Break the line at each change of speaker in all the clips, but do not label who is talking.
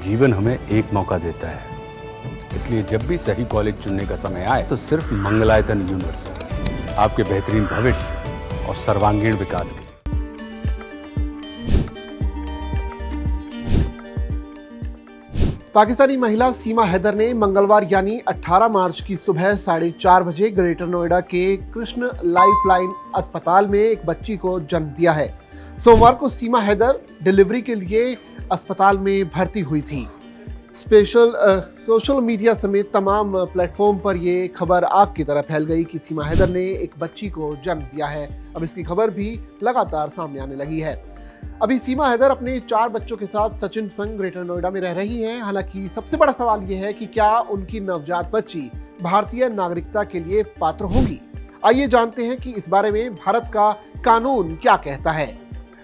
जीवन हमें एक मौका देता है, इसलिए जब भी सही कॉलेज चुनने का समय आए तो सिर्फ मंगलायतन यूनिवर्सिटी आपके बेहतरीन भविष्य और सर्वांगीण विकास के लिए।
पाकिस्तानी महिला सीमा हैदर ने मंगलवार यानी 18 मार्च की सुबह 4:30 बजे ग्रेटर नोएडा के कृष्ण लाइफलाइन अस्पताल में एक बच्ची को जन्म दिया है। सोमवार को सीमा हैदर डिलीवरी के लिए अस्पताल में भर्ती हुई थी। सोशल मीडिया समेत तमाम प्लेटफॉर्म पर ये खबर आग की तरह फैल गई कि सीमा हैदर ने एक बच्ची को जन्म दिया है। अब इसकी खबर भी लगातार सामने आने लगी है। अभी सीमा हैदर अपने 4 बच्चों के साथ सचिन संग ग्रेटर नोएडा में रह रही हैं। हालांकि सबसे बड़ा सवाल यह है कि क्या उनकी नवजात बच्ची भारतीय नागरिकता के लिए पात्र होगी। आइए जानते हैं कि इस बारे में भारत का कानून क्या कहता है।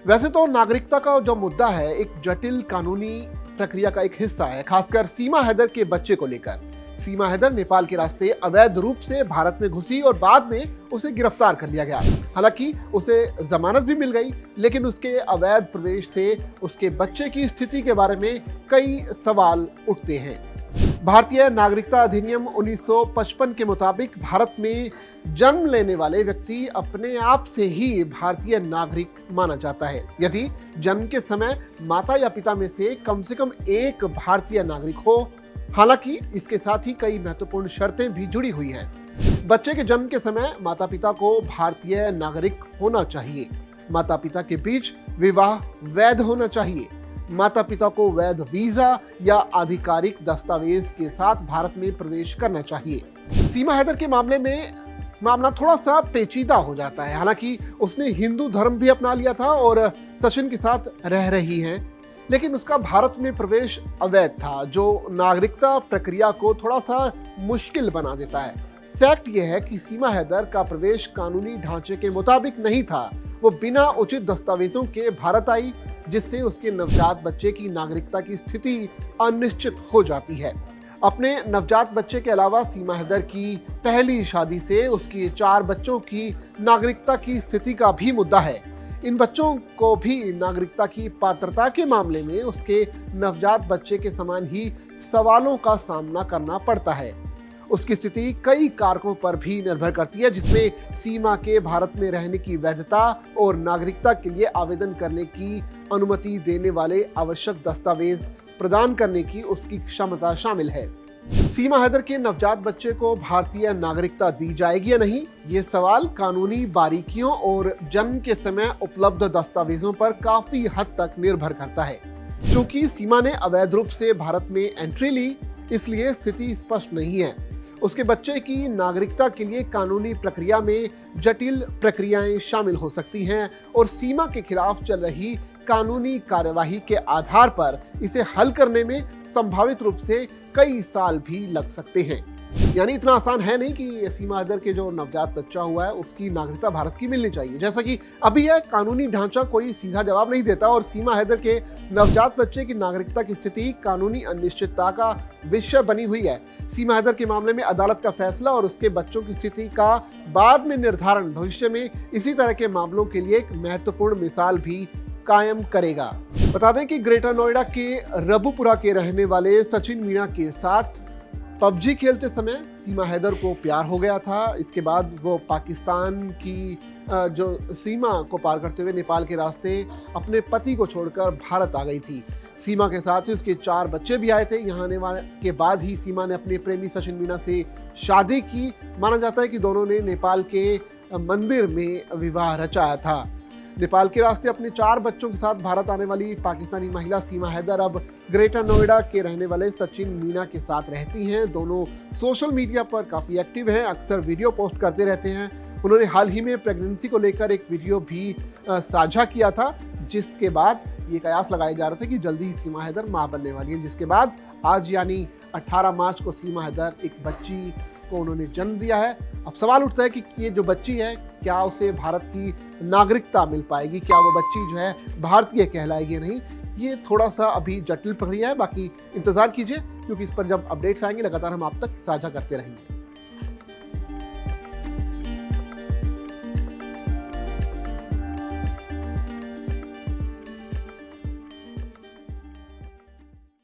वैसे तो नागरिकता का जो मुद्दा है एक जटिल कानूनी प्रक्रिया का एक हिस्सा है, खासकर सीमा हैदर के बच्चे को लेकर। सीमा हैदर नेपाल के रास्ते अवैध रूप से भारत में घुसी और बाद में उसे गिरफ्तार कर लिया गया। हालांकि उसे जमानत भी मिल गई, लेकिन उसके अवैध प्रवेश से उसके बच्चे की स्थिति के बारे में कई सवाल उठते हैं। भारतीय नागरिकता अधिनियम 1955 के मुताबिक भारत में जन्म लेने वाले व्यक्ति अपने आप से ही भारतीय नागरिक माना जाता है यदि जन्म के समय माता या पिता में से कम एक भारतीय नागरिक हो। हालांकि इसके साथ ही कई महत्वपूर्ण शर्तें भी जुड़ी हुई हैं। बच्चे के जन्म के समय माता पिता को भारतीय नागरिक होना चाहिए। माता पिता के बीच विवाह वैध होना चाहिए। माता पिता को वैध वीजा या आधिकारिक दस्तावेज के साथ भारत में प्रवेश करना चाहिए। सीमा हैदर के मामले में मामला थोड़ा सा पेचीदा हो जाता है। हालांकि उसने हिंदू धर्म भी अपना लिया था और सचिन के साथ रह रही हैं, लेकिन उसका भारत में प्रवेश अवैध था, जो नागरिकता प्रक्रिया को थोड़ा सा मुश्किल बना देता है। फैक्ट यह है कि सीमा हैदर का प्रवेश कानूनी ढांचे के मुताबिक नहीं था। वो बिना उचित दस्तावेजों के भारत आई, जिससे उसके नवजात बच्चे की नागरिकता की स्थिति अनिश्चित हो जाती है। अपने नवजात बच्चे के अलावा सीमा हैदर की पहली शादी से उसके 4 बच्चों की नागरिकता की स्थिति का भी मुद्दा है। इन बच्चों को भी नागरिकता की पात्रता के मामले में उसके नवजात बच्चे के समान ही सवालों का सामना करना पड़ता है। उसकी स्थिति कई कारकों पर भी निर्भर करती है, जिसमें सीमा के भारत में रहने की वैधता और नागरिकता के लिए आवेदन करने की अनुमति देने वाले आवश्यक दस्तावेज प्रदान करने की उसकी क्षमता शामिल है। सीमा हैदर के नवजात बच्चे को भारतीय नागरिकता दी जाएगी या नहीं, ये सवाल कानूनी बारीकियों और जन्म के समय उपलब्ध दस्तावेजों पर काफी हद तक निर्भर करता है। चूंकि सीमा ने अवैध रूप से भारत में एंट्री ली, इसलिए स्थिति स्पष्ट नहीं है। उसके बच्चे की नागरिकता के लिए कानूनी प्रक्रिया में जटिल प्रक्रियाएं शामिल हो सकती हैं और सीमा के खिलाफ चल रही कानूनी कार्यवाही के आधार पर इसे हल करने में संभावित रूप से कई साल भी लग सकते हैं। यानी इतना आसान है नहीं कि सीमा हैदर के जो नवजात बच्चा हुआ है उसकी नागरिकता भारत की मिलनी चाहिए। जैसा कि अभी यह कानूनी ढांचा कोई सीधा जवाब नहीं देता और सीमा हैदर के नवजात बच्चे की नागरिकता की स्थिति कानूनी अनिश्चितता का विषय बनी हुई है। सीमा हैदर के मामले में अदालत का फैसला और उसके बच्चों की स्थिति का बाद में निर्धारण भविष्य में इसी तरह के मामलों के लिए एक महत्वपूर्ण मिसाल भी कायम करेगा। बता दें कि ग्रेटर नोएडा के रबुपुरा के रहने वाले सचिन मीणा के साथ पबजी खेलते समय सीमा हैदर को प्यार हो गया था। इसके बाद वो पाकिस्तान की जो सीमा को पार करते हुए नेपाल के रास्ते अपने पति को छोड़कर भारत आ गई थी। सीमा के साथ ही उसके 4 बच्चे भी आए थे। यहाँ आने के बाद ही सीमा ने अपने प्रेमी सचिन मीणा से शादी की। माना जाता है कि दोनों ने नेपाल के मंदिर में विवाह रचाया था। नेपाल के रास्ते अपने 4 बच्चों के साथ भारत आने वाली पाकिस्तानी महिला सीमा हैदर अब ग्रेटर नोएडा के रहने वाले सचिन मीणा के साथ रहती हैं। दोनों सोशल मीडिया पर काफ़ी एक्टिव हैं, अक्सर वीडियो पोस्ट करते रहते हैं। उन्होंने हाल ही में प्रेगनेंसी को लेकर एक वीडियो भी साझा किया था, जिसके बाद ये कयास लगाए जा रहे थे कि जल्दी ही सीमा हैदर मां बनने वाली है। जिसके बाद आज यानी 18 मार्च को सीमा हैदर एक बच्ची को उन्होंने जन्म दिया है। अब सवाल उठता है कि ये जो बच्ची है क्या उसे भारत की नागरिकता मिल पाएगी, क्या वो बच्ची जो है भारतीय कहलाएगी या नहीं। ये थोड़ा सा अभी जटिल प्रक्रिया है, बाकी इंतजार कीजिए क्योंकि इस पर जब अपडेट्स आएंगे लगातार हम आप तक साझा करते रहेंगे।